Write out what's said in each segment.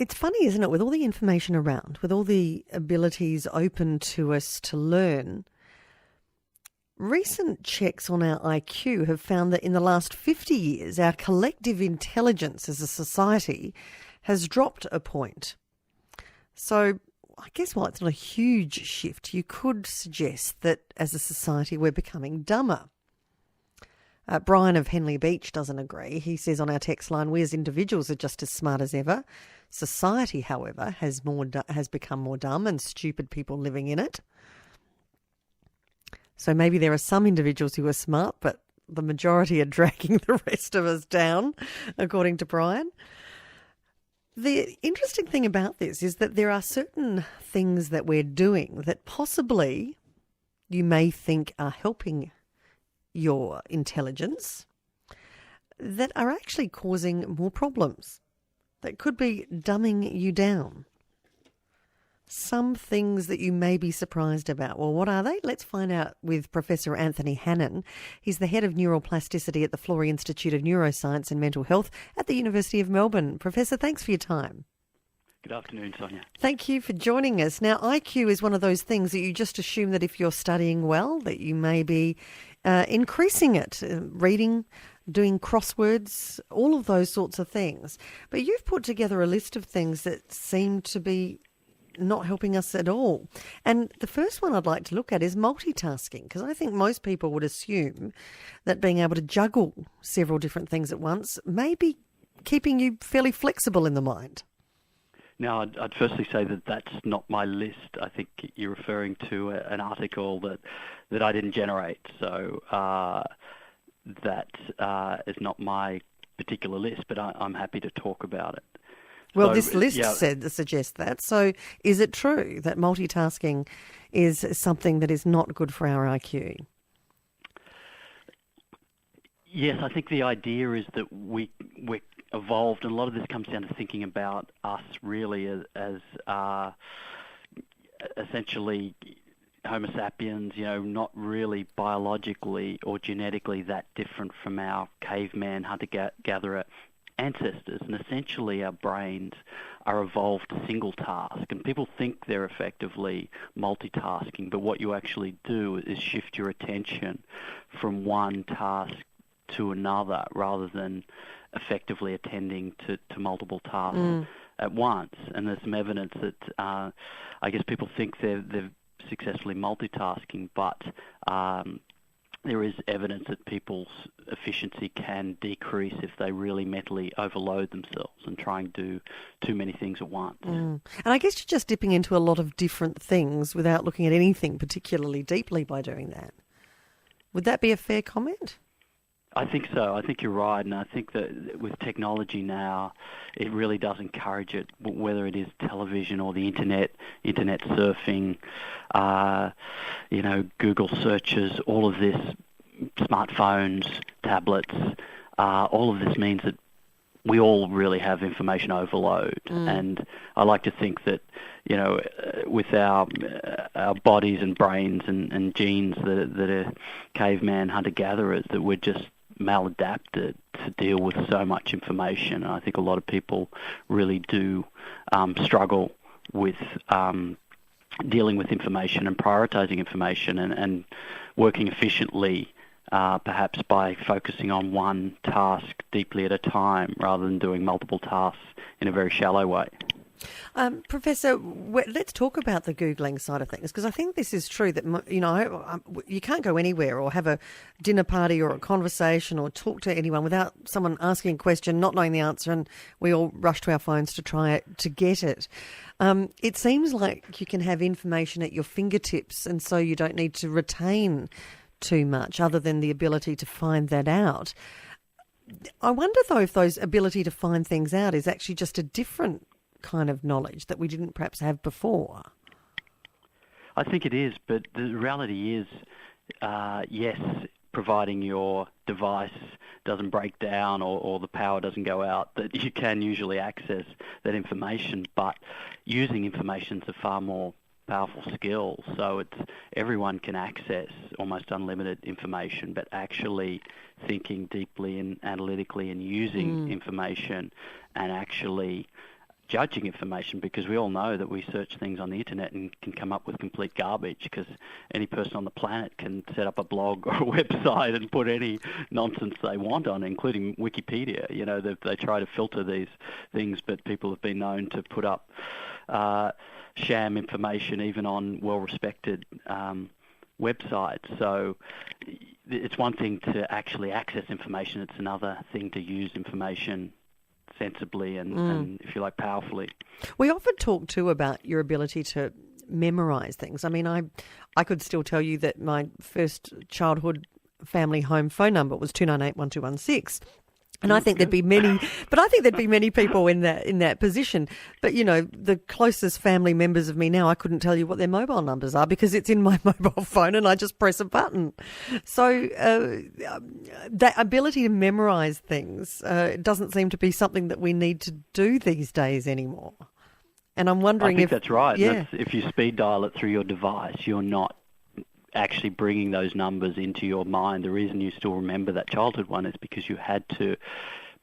It's funny, isn't it, with all the information around, with all the abilities open to us to learn, recent checks on our IQ have found that in the last 50 years, our collective intelligence as a society has dropped a point. So I guess while it's not a huge shift, you could suggest that as a society we're becoming dumber. Brian of Henley Beach doesn't agree. He says on our text line, we as individuals are just as smart as ever. Society, however, has become more dumb and stupid people living in it. So maybe there are some individuals who are smart, but the majority are dragging the rest of us down, according to Brian. The interesting thing about this is that there are certain things that we're doing that possibly you may think are helping your intelligence that are actually causing more problems, that could be dumbing you down. Some things that you may be surprised about. Well, what are they? Let's find out with Professor Anthony Hannan. He's the head of neuroplasticity at the Florey Institute of Neuroscience and Mental Health at the University of Melbourne. Professor, thanks for your time. Good afternoon, Sonia. Thank you for joining us. Now, IQ is one of those things that you just assume that if you're studying well, that you may be increasing it, reading, doing crosswords, all of those sorts of things. But you've put together a list of things that seem to be not helping us at all. And the first one I'd like to look at is multitasking, because I think most people would assume that being able to juggle several different things at once may be keeping you fairly flexible in the mind. Now, I'd firstly say that that's not my list. I think you're referring to an article that I didn't generate. So that is not my particular list, but I'm happy to talk about it. Well, so, this list suggests that. So is it true that multitasking is something that is not good for our IQ? Yes, I think the idea is that we're evolved, and a lot of this comes down to thinking about us really as essentially Homo sapiens, not really biologically or genetically that different from our caveman hunter-gatherer ancestors, and essentially our brains are evolved to single task, and people think they're effectively multitasking, but what you actually do is shift your attention from one task to another rather than effectively attending to multiple tasks at once. And there's some evidence that I guess people think they're successfully multitasking, but there is evidence that people's efficiency can decrease if they really mentally overload themselves and try and do too many things at once. And I guess you're just dipping into a lot of different things without looking at anything particularly deeply by doing that. Would that be a fair comment? I think so. I think you're right, and I think that with technology now, it really does encourage it, whether it is television or the internet surfing, Google searches, all of this, smartphones, tablets, all of this means that we all really have information overload. And I like to think that, with our bodies and brains and genes that are caveman hunter-gatherers, that we're just maladapted to deal with so much information. And I think a lot of people really do struggle with dealing with information and prioritizing information and working efficiently, perhaps by focusing on one task deeply at a time rather than doing multiple tasks in a very shallow way. Professor, let's talk about the Googling side of things, because I think this is true that, you can't go anywhere or have a dinner party or a conversation or talk to anyone without someone asking a question, not knowing the answer, and we all rush to our phones to try it, to get it. It seems like you can have information at your fingertips, and so you don't need to retain too much other than the ability to find that out. I wonder, though, if those ability to find things out is actually just a different kind of knowledge that we didn't perhaps have before. I think it is, but the reality is, yes, providing your device doesn't break down or the power doesn't go out, that you can usually access that information, but using information is a far more powerful skill. So everyone can access almost unlimited information, but actually thinking deeply and analytically and using information and actually judging information, because we all know that we search things on the internet and can come up with complete garbage, because any person on the planet can set up a blog or a website and put any nonsense they want on, including Wikipedia. You know, they try to filter these things, but people have been known to put up sham information even on well-respected websites. So it's one thing to actually access information, it's another thing to use information sensibly and, if you like, powerfully. We often talk too about your ability to memorise things. I mean, I could still tell you that my first childhood family home phone number was 298-1216. And I think there'd be many people in that position. But, you know, the closest family members of me now, I couldn't tell you what their mobile numbers are because it's in my mobile phone and I just press a button. So that ability to memorise things doesn't seem to be something that we need to do these days anymore. And I'm wondering I think that's right. Yeah. If you speed dial it through your device, you're not actually bringing those numbers into your mind. The reason you still remember that childhood one is because you had to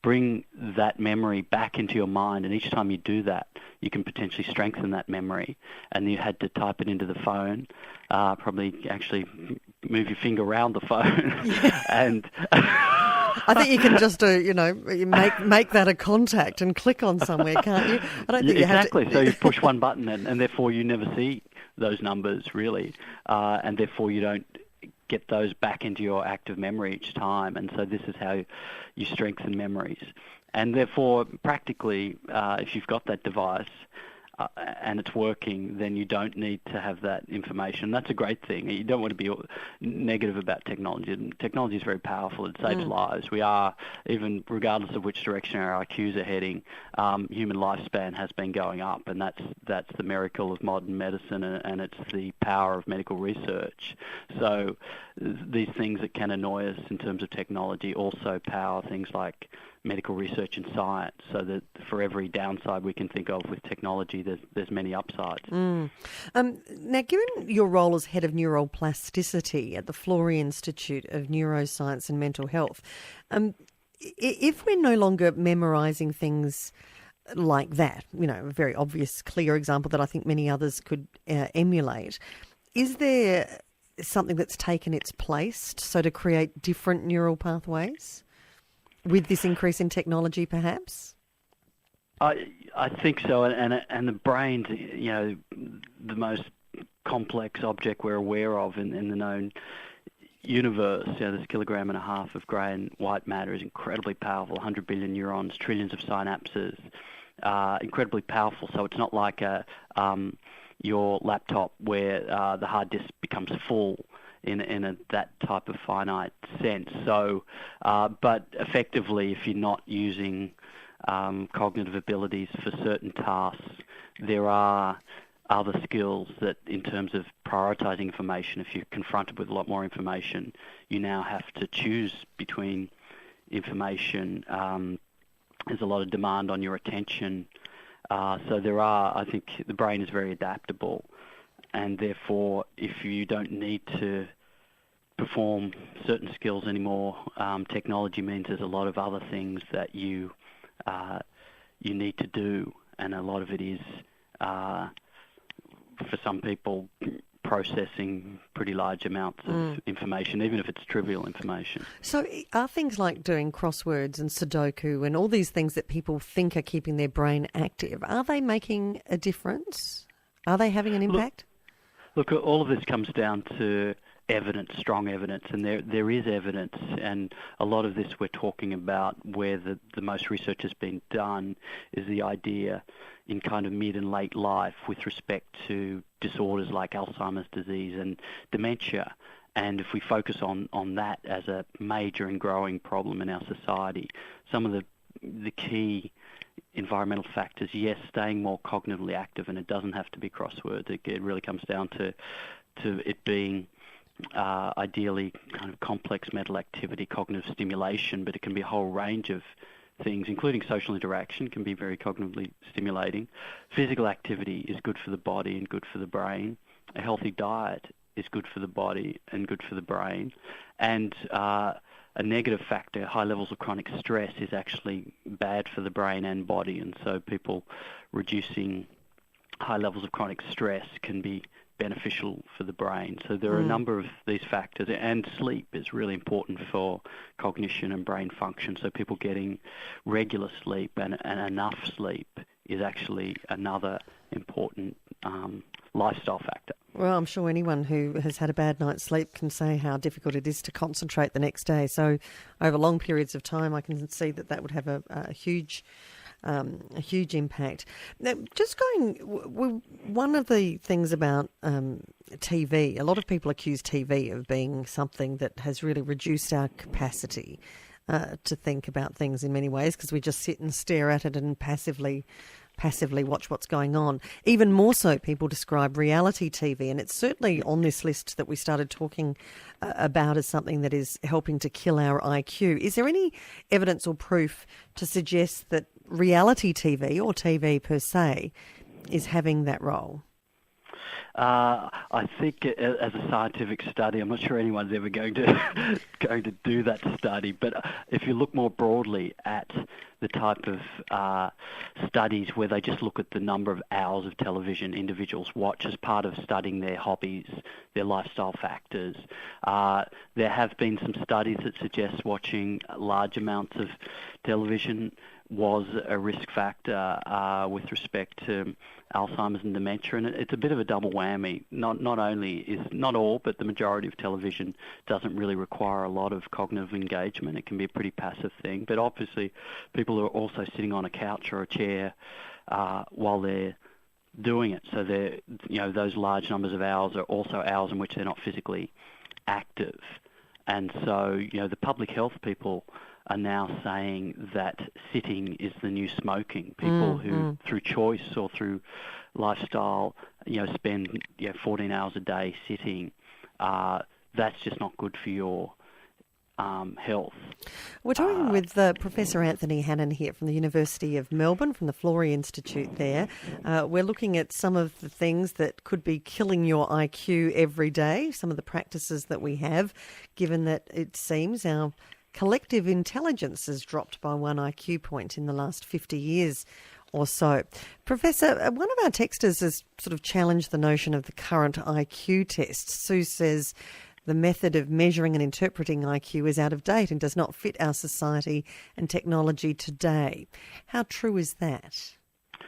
bring that memory back into your mind, and each time you do that, you can potentially strengthen that memory. And you had to type it into the phone, probably actually move your finger around the phone, and I think you can just make that a contact and click on somewhere, can't you? I don't think exactly. You have to... So you push one button, and therefore you never see those numbers really, and therefore you don't get those back into your active memory each time. And so this is how you strengthen memories. And therefore, practically, if you've got that device and it's working, then you don't need to have that information. That's a great thing. You don't want to be negative about technology. Technology is very powerful. It saves lives. We are, even regardless of which direction our IQs are heading, human lifespan has been going up, and that's the miracle of modern medicine, and it's the power of medical research. So these things that can annoy us in terms of technology also power things like medical research and science, so that for every downside we can think of with technology, there's many upsides. Now, given your role as head of neuroplasticity at the Florey Institute of Neuroscience and Mental Health, if we're no longer memorising things like that, you know, a very obvious, clear example that I think many others could emulate, is there something that's taken its place, so to create different neural pathways with this increase in technology, perhaps? I think so, and the brain's, you know, the most complex object we're aware of in the known universe. You know, this 1.5 kilograms of grey and white matter is incredibly powerful. 100 billion neurons, trillions of synapses, incredibly powerful. So it's not like your laptop where the hard disk becomes full in that type of finite sense. So, but effectively, if you're not using cognitive abilities for certain tasks, there are other skills that, in terms of prioritizing information, if you're confronted with a lot more information, you now have to choose between information. There's a lot of demand on your attention. So I think the brain is very adaptable. And therefore, if you don't need to perform certain skills anymore, technology means there's a lot of other things that you need to do, and a lot of it is, for some people, processing pretty large amounts of information, even if it's trivial information. So are things like doing crosswords and Sudoku and all these things that people think are keeping their brain active, are they making a difference? Are they having an impact? Look, all of this comes down to evidence, strong evidence, and there is evidence, and a lot of this we're talking about where the most research has been done is the idea in kind of mid and late life with respect to disorders like Alzheimer's disease and dementia. And if we focus on that as a major and growing problem in our society, some of the key environmental factors, yes, staying more cognitively active, and it doesn't have to be crosswords. It really comes down to it being ideally kind of complex mental activity, cognitive stimulation, but it can be a whole range of things, including social interaction, can be very cognitively stimulating. Physical activity is good for the body and good for the brain. A healthy diet is good for the body and good for the brain. And a negative factor. High levels of chronic stress is actually bad for the brain and body, and so people reducing high levels of chronic stress can be beneficial for the brain. So there are a number of these factors, and sleep is really important for cognition and brain function. So people getting regular sleep and enough sleep is actually another important lifestyle factor. Well, I'm sure anyone who has had a bad night's sleep can say how difficult it is to concentrate the next day. So over long periods of time, I can see that would have a huge impact. Now, one of the things about TV, a lot of people accuse TV of being something that has really reduced our capacity to think about things in many ways, because we just sit and stare at it and passively watch what's going on. Even more so, people describe reality TV, and it's certainly on this list that we started talking about as something that is helping to kill our IQ. Is there any evidence or proof to suggest that reality TV, or TV per se, is having that role? I think as a scientific study, I'm not sure anyone's ever going to do that study. But if you look more broadly at the type of studies where they just look at the number of hours of television individuals watch as part of studying their hobbies, their lifestyle factors, there have been some studies that suggest watching large amounts of television was a risk factor with respect to Alzheimer's and dementia, and it's a bit of a double whammy. Not only is not all, but the majority of television doesn't really require a lot of cognitive engagement. It can be a pretty passive thing, but obviously people are also sitting on a couch or a chair while they're doing it. So those large numbers of hours are also hours in which they're not physically active, and so the public health people are now saying that sitting is the new smoking. People who, through choice or through lifestyle, spend 14 hours a day sitting, that's just not good for your health. We're talking with Professor Anthony Hannan here from the University of Melbourne, from the Florey Institute there. We're looking at some of the things that could be killing your IQ every day, some of the practices that we have, given that it seems our collective intelligence has dropped by 1 IQ point in the last 50 years or so. Professor, one of our texters has sort of challenged the notion of the current IQ test. Sue says the method of measuring and interpreting IQ is out of date and does not fit our society and technology today. How true is that?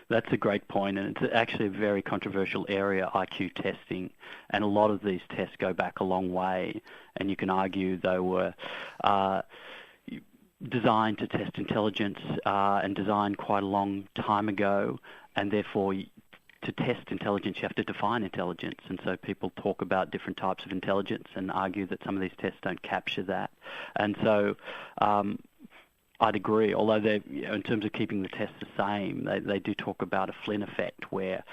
That's a great point, and it's actually a very controversial area, IQ testing, and a lot of these tests go back a long way, and you can argue they were designed to test intelligence and designed quite a long time ago, and therefore to test intelligence you have to define intelligence, and so people talk about different types of intelligence and argue that some of these tests don't capture that. And so I'd agree, although in terms of keeping the test the same, they do talk about a Flynn effect where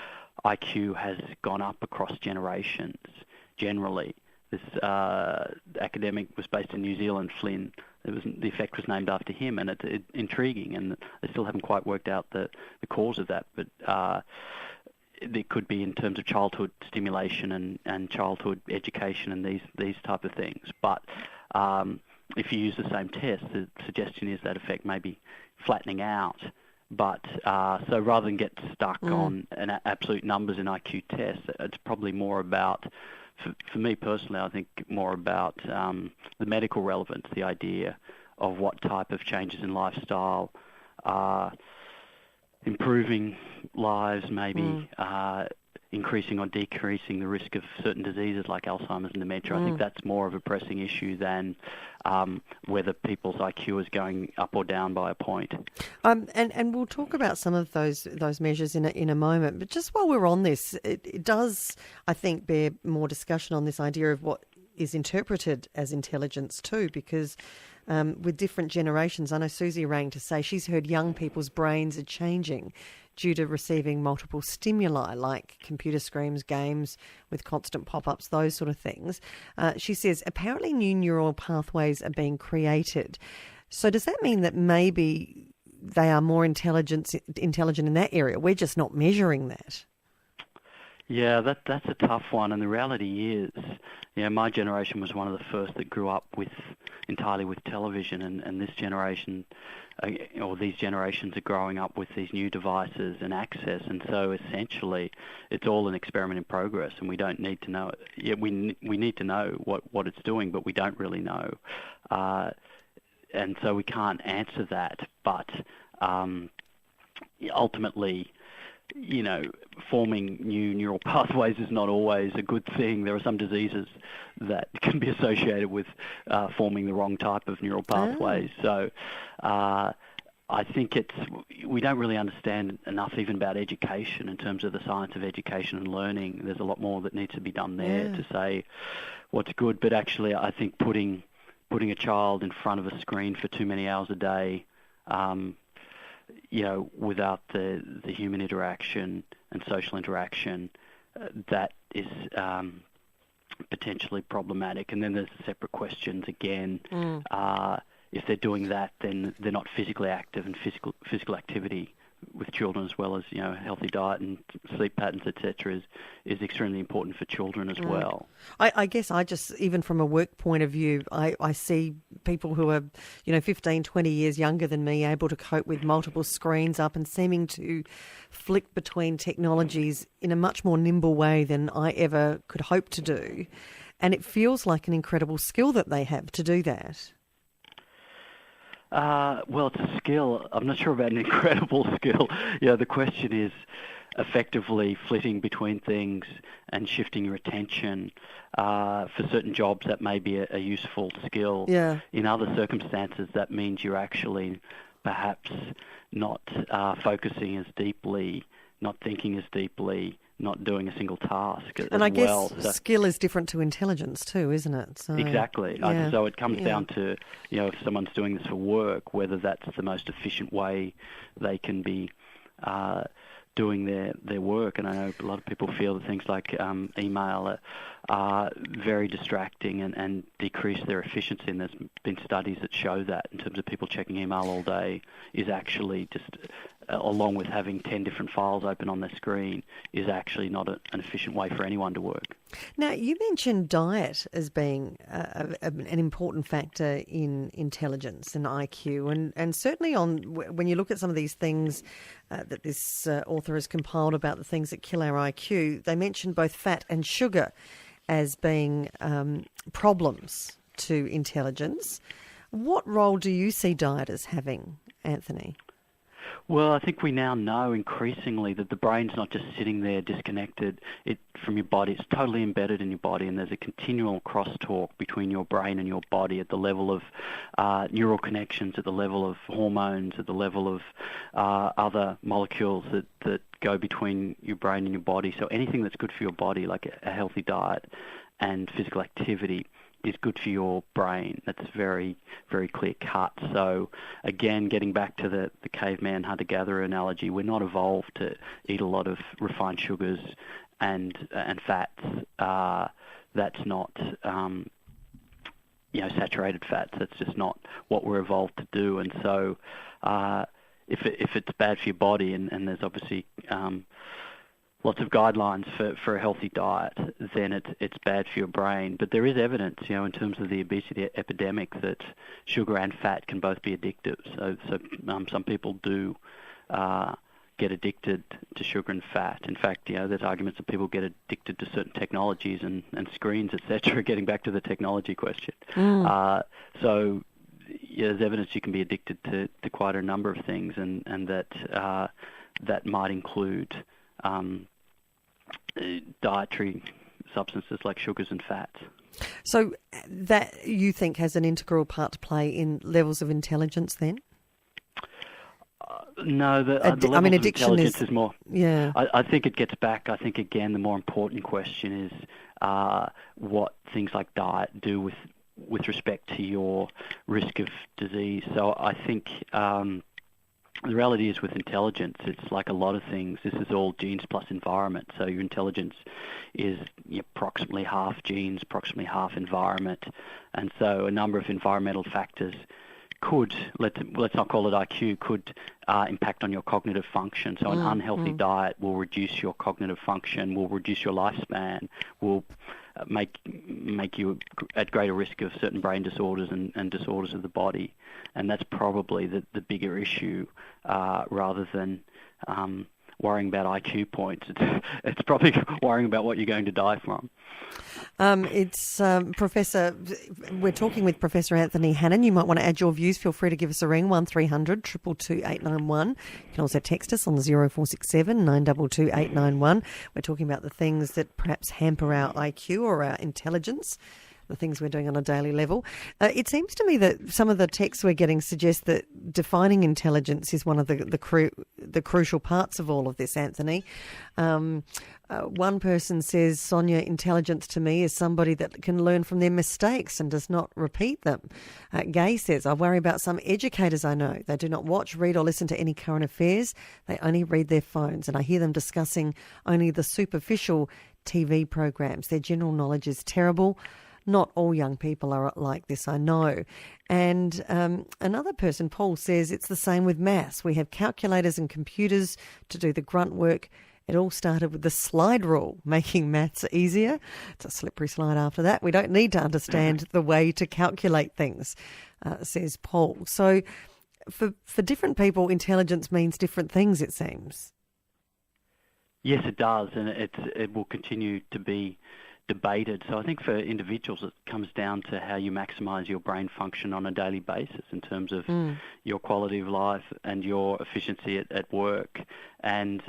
IQ has gone up across generations generally. This academic was based in New Zealand, Flynn. The effect was named after him, and it's intriguing, and they still haven't quite worked out the cause of that, but it could be in terms of childhood stimulation and childhood education and these type of things. But if you use the same test, the suggestion is that effect may be flattening out. But so rather than get stuck on absolute numbers in IQ tests, it's probably more about, for me personally, I think more about the medical relevance, the idea of what type of changes in lifestyle are improving lives, maybe increasing or decreasing the risk of certain diseases like Alzheimer's and dementia. I think that's more of a pressing issue than whether people's IQ is going up or down by a point. And we'll talk about some of those measures in a moment. But just while we're on this, it does, I think, bear more discussion on this idea of what is interpreted as intelligence too, because with different generations, I know Susie rang to say she's heard young people's brains are changing due to receiving multiple stimuli like computer screens, games with constant pop-ups, those sort of things. She says apparently new neural pathways are being created. So does that mean that maybe they are more intelligent in that area? We're just not measuring that. Yeah, that's a tough one, and the reality is, my generation was one of the first that grew up entirely with television, and this generation, or these generations are growing up with these new devices and access, and so essentially, it's all an experiment in progress, and we don't need to know it. Yeah, we need to know what it's doing, but we don't really know, and so we can't answer that. But ultimately, forming new neural pathways is not always a good thing. There are some diseases that can be associated with forming the wrong type of neural pathways. So I think we don't really understand enough even about education in terms of the science of education and learning. There's a lot more that needs to be done there to say what's good. But actually, I think putting a child in front of a screen for too many hours a day, without the human interaction and social interaction, that is potentially problematic. And then there's separate questions again. If they're doing that, then they're not physically active, and physical activity with children, as well as healthy diet and sleep patterns, etc., is extremely important for children as well. I guess I just, even from a work point of view, I see people who are 15, 20 years younger than me able to cope with multiple screens up and seeming to flick between technologies in a much more nimble way than I ever could hope to do, and it feels like an incredible skill that they have to do that. Well, it's a skill. I'm not sure about an incredible skill. The question is effectively flitting between things and shifting your attention. For certain jobs, that may be a useful skill. Yeah. In other circumstances, that means you're actually perhaps not focusing as deeply, not thinking as deeply, not doing a single task as and I guess well. So, skill is different to intelligence too, isn't it? So, exactly. So it comes down to, if someone's doing this for work, whether that's the most efficient way they can be doing their work. And I know a lot of people feel that things like email are very distracting and decrease their efficiency. And there's been studies that show that in terms of people checking email all day is actually just, along with having 10 different files open on their screen, is actually not an efficient way for anyone to work. Now, you mentioned diet as being an important factor in intelligence and IQ, and certainly when you look at some of these things that this author has compiled about the things that kill our IQ, they mention both fat and sugar as being problems to intelligence. What role do you see diet as having, Anthony? Well, I think we now know increasingly that the brain's not just sitting there disconnected from your body. It's totally embedded in your body, and there's a continual crosstalk between your brain and your body at the level of neural connections, at the level of hormones, at the level of other molecules that go between your brain and your body. So anything that's good for your body, like a healthy diet and physical activity, is good for your brain. That's very, very clear cut. So again, getting back to the caveman hunter-gatherer analogy, we're not evolved to eat a lot of refined sugars and fats. That's not saturated fats. That's just not what we're evolved to do. And so if it's bad for your body, and there's obviously lots of guidelines for a healthy diet, then it's bad for your brain. But there is evidence, in terms of the obesity epidemic, that sugar and fat can both be addictive. So some people do get addicted to sugar and fat. In fact, there's arguments that people get addicted to certain technologies and screens, etc., getting back to the technology question. So there's evidence you can be addicted to quite a number of things, and that might include dietary substances like sugars and fats. So that, you think, has an integral part to play in levels of intelligence then? No, the levels of intelligence is more... Yeah. I think it gets back. I think, again, the more important question is what things like diet do with respect to your risk of disease. So I think... the reality is with intelligence, it's like a lot of things. This is all genes plus environment. So your intelligence is approximately half genes, approximately half environment. And so a number of environmental factors could, let's not call it IQ, could impact on your cognitive function. So an unhealthy diet will reduce your cognitive function, will reduce your lifespan, will make you at greater risk of certain brain disorders and disorders of the body. And that's probably the bigger issue, rather than worrying about IQ points. It's probably worrying about what you're going to die from. Professor, we're talking with Professor Anthony Hannan. You might want to add your views. Feel free to give us a ring, 1300 222 891. You can also text us on 0467 922 891. We're talking about the things that perhaps hamper our IQ or our intelligence, the things we're doing on a daily level. It seems to me that some of the texts we're getting suggest that defining intelligence is one of the crucial parts of all of this, Anthony. One person says, Sonia, intelligence to me is somebody that can learn from their mistakes and does not repeat them. Gay says, I worry about some educators I know. They do not watch, read or listen to any current affairs. They only read their phones, and I hear them discussing only the superficial TV programs. Their general knowledge is terrible. Not all young people are like this, I know. And another person, Paul, says it's the same with maths. We have calculators and computers to do the grunt work. It all started with the slide rule, making maths easier. It's a slippery slide after that. We don't need to understand the way to calculate things, says Paul. So for different people, intelligence means different things, it seems. Yes, it does, and it will continue to be debated. So I think for individuals it comes down to how you maximise your brain function on a daily basis in terms of your quality of life and your efficiency at work. And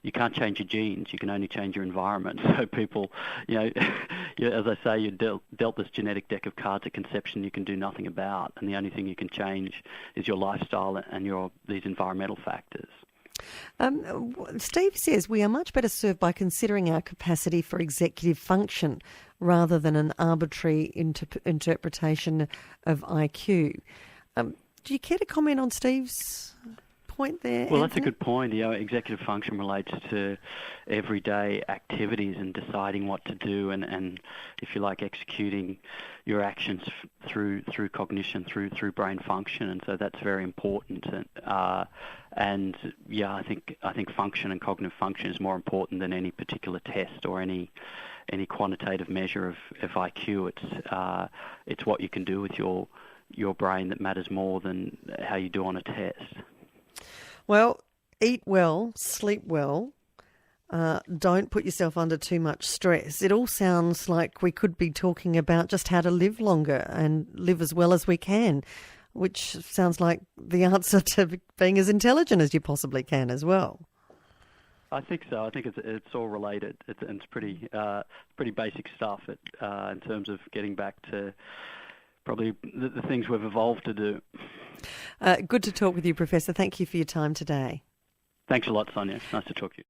you can't change your genes, you can only change your environment. So people, as I say, you're dealt this genetic deck of cards at conception you can do nothing about, and the only thing you can change is your lifestyle and these environmental factors. Steve says we are much better served by considering our capacity for executive function rather than an arbitrary interpretation of IQ. Do you care to comment on Steve's point there, Well, Anthony? That's a good point. Executive function relates to everyday activities and deciding what to do and if you like, executing your actions through cognition, through brain function, and so that's very important. I think function and cognitive function is more important than any particular test or any quantitative measure of IQ. It's what you can do with your brain that matters more than how you do on a test. Well, eat well, sleep well. Don't put yourself under too much stress. It all sounds like we could be talking about just how to live longer and live as well as we can, which sounds like the answer to being as intelligent as you possibly can as well. I think so. I think it's all related. It's pretty basic stuff in terms of getting back to probably the things we've evolved to do. Good to talk with you, Professor. Thank you for your time today. Thanks a lot, Sonia. Nice to talk to you.